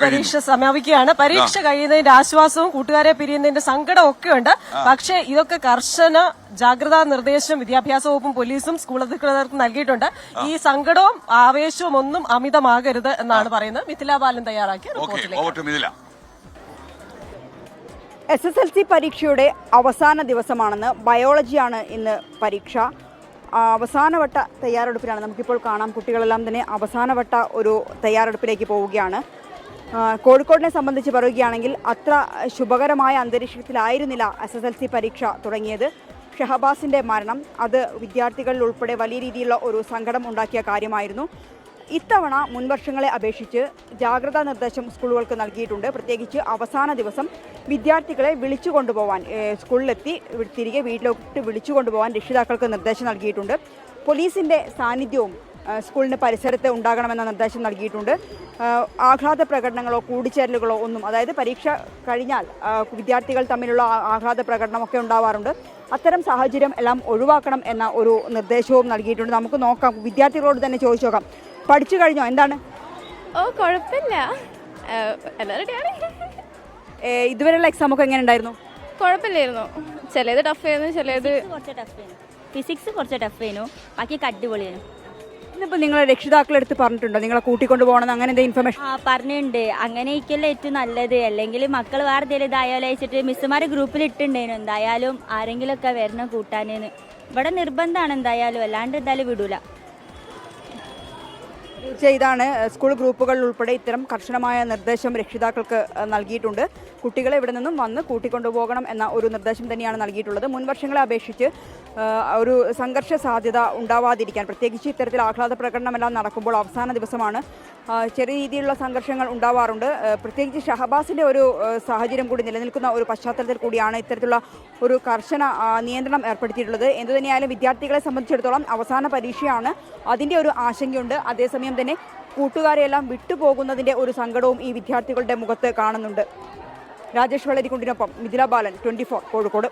പരീക്ഷ സമാപിക്കുകയാണ്. പരീക്ഷ കഴിയുന്നതിന്റെ ആശ്വാസവും കൂട്ടുകാരെ പിരിയുന്നതിന്റെ സങ്കടവും ഒക്കെ ഉണ്ട്. പക്ഷേ ഇതൊക്കെ കർശന ജാഗ്രതാ നിർദ്ദേശം വിദ്യാഭ്യാസ വകുപ്പും പോലീസും സ്കൂൾ അധികൃതർക്കും നൽകിയിട്ടുണ്ട്. ഈ സങ്കടവും ആവേശവും ഒന്നും അമിതമാകരുത് എന്നാണ് പറയുന്നത്. മിഥില ബാലൻ തയ്യാറാക്കിയ റിപ്പോർട്ടിലേക്ക്. SSLC പരീക്ഷയുടെ അവസാന ദിവസമാണെന്ന്. ബയോളജിയാണ് ഇന്ന് പരീക്ഷ. അവസാനവട്ട തയ്യാറെടുപ്പിലാണ്. നമുക്കിപ്പോൾ കാണാം കുട്ടികളെല്ലാം തന്നെ അവസാനവട്ട ഒരു തയ്യാറെടുപ്പിലേക്ക് പോവുകയാണ്. കോഴിക്കോടിനെ സംബന്ധിച്ച് പറയുകയാണെങ്കിൽ അത്ര ശുഭകരമായ അന്തരീക്ഷത്തിലായിരുന്നില്ല SSLC പരീക്ഷ തുടങ്ങിയത്. ഷഹബാസിൻ്റെ മരണം അത് വിദ്യാർത്ഥികളിൽ ഉൾപ്പെടെ വലിയ രീതിയിലുള്ള ഒരു സങ്കടം ഉണ്ടാക്കിയ കാര്യമായിരുന്നു. ഇത്തവണ മുൻവർഷങ്ങളെ അപേക്ഷിച്ച് ജാഗ്രതാ നിർദ്ദേശം സ്കൂളുകൾക്ക് നൽകിയിട്ടുണ്ട്. പ്രത്യേകിച്ച് അവസാന ദിവസം വിദ്യാർത്ഥികളെ വിളിച്ചു കൊണ്ടുപോകാൻ, സ്കൂളിലെത്തി തിരികെ വീട്ടിലോട്ട് വിളിച്ചു കൊണ്ടുപോകാൻ രക്ഷിതാക്കൾക്ക് നിർദ്ദേശം നൽകിയിട്ടുണ്ട്. പോലീസിൻ്റെ സാന്നിധ്യവും സ്കൂളിന് പരിസരത്ത് ഉണ്ടാകണമെന്ന നിർദ്ദേശം നൽകിയിട്ടുണ്ട്. ആഹ്ലാദ പ്രകടനങ്ങളോ കൂടിച്ചേരലുകളോ ഒന്നും, അതായത് പരീക്ഷ കഴിഞ്ഞാൽ വിദ്യാർത്ഥികൾ തമ്മിലുള്ള ആഹ്ലാദ പ്രകടനമൊക്കെ ഉണ്ടാവാറുണ്ട്. അത്തരം സാഹചര്യം എല്ലാം ഒഴിവാക്കണം എന്ന ഒരു നിർദ്ദേശവും നൽകിയിട്ടുണ്ട്. നമുക്ക് നോക്കാം, വിദ്യാർത്ഥികളോട് തന്നെ ചോദിച്ചു നോക്കാം. പഠിച്ചു കഴിഞ്ഞോ? എന്താണ്? കുഴപ്പമില്ല, ഇതുവരെയുള്ള എക്സാം ഒക്കെ എങ്ങനെ ഉണ്ടായിരുന്നു? കുഴപ്പമില്ലായിരുന്നു. ചിലത് ടഫ് ആയിരുന്നു, ചിലത് ഫിസിക്സ് കുറച്ച് ടഫ് ആയിരുന്നു, ബാക്കിയൊക്കെ അടിപൊളിയായിരുന്നു. ഇന്നിപ്പോൾ നിങ്ങളെ രക്ഷിതാക്കളെടുത്ത് പറഞ്ഞിട്ടുണ്ടോ നിങ്ങളെ കൂട്ടിക്കൊണ്ടു പോകണം അങ്ങനെ എന്തെങ്കിലും ഇൻഫർമേഷൻ? പറഞ്ഞിട്ടുണ്ട്. അങ്ങനെയൊക്കെയല്ലേ ഏറ്റവും നല്ലത്. അല്ലെങ്കിൽ മക്കൾ വേറെ എന്തെങ്കിലും ഇതായാലും അയച്ചിട്ട് മിസ്സുമാരെ ഗ്രൂപ്പിൽ ഇട്ടുണ്ടായിരുന്നു, എന്തായാലും ആരെങ്കിലുമൊക്കെ വരണം കൂട്ടാനേന്ന്. ഇവിടെ നിർബന്ധമാണ് എന്തായാലും, അല്ലാണ്ട് എന്തായാലും വിടൂല. ഇതാണ് സ്കൂൾ ഗ്രൂപ്പുകളിൽ ഉൾപ്പെടെ ഇത്തരം കർശനമായ നിർദ്ദേശം രക്ഷിതാക്കൾക്ക് നൽകിയിട്ടുണ്ട്. കുട്ടികളെ ഇവിടെ നിന്നും വന്ന് കൂട്ടിക്കൊണ്ടുപോകണം എന്ന ഒരു നിർദ്ദേശം തന്നെയാണ് നൽകിയിട്ടുള്ളത്. മുൻവർഷങ്ങളെ അപേക്ഷിച്ച് ഒരു സംഘർഷ സാധ്യത ഉണ്ടാവാതിരിക്കാൻ, പ്രത്യേകിച്ച് ഇത്തരത്തിൽ ആഹ്ലാദ പ്രകടനമെല്ലാം നടക്കുമ്പോൾ അവസാന ദിവസമാണ്, ചെറിയ രീതിയിലുള്ള സംഘർഷങ്ങൾ ഉണ്ടാവാറുണ്ട്. പ്രത്യേകിച്ച് ഷഹബാസിൻ്റെ ഒരു സാഹചര്യം കൂടി നിലനിൽക്കുന്ന ഒരു പശ്ചാത്തലത്തിൽ കൂടിയാണ് ഇത്തരത്തിലുള്ള ഒരു കർശന നിയന്ത്രണം ഏർപ്പെടുത്തിയിട്ടുള്ളത്. എന്തുതന്നെയായാലും വിദ്യാർത്ഥികളെ സംബന്ധിച്ചിടത്തോളം അവസാന പരീക്ഷയാണ്, അതിൻ്റെ ഒരു ആശങ്കയുണ്ട്. അതേസമയം തന്നെ കൂട്ടുകാരെയെല്ലാം വിട്ടുപോകുന്നതിൻ്റെ ഒരു സങ്കടവും ഈ വിദ്യാർത്ഥികളുടെ മുഖത്ത് കാണുന്നുണ്ട്. രാജേഷ് വളരിക്കുണ്ടിനൊപ്പം മിഥില ബാലൻ, 24 കോഴിക്കോട്.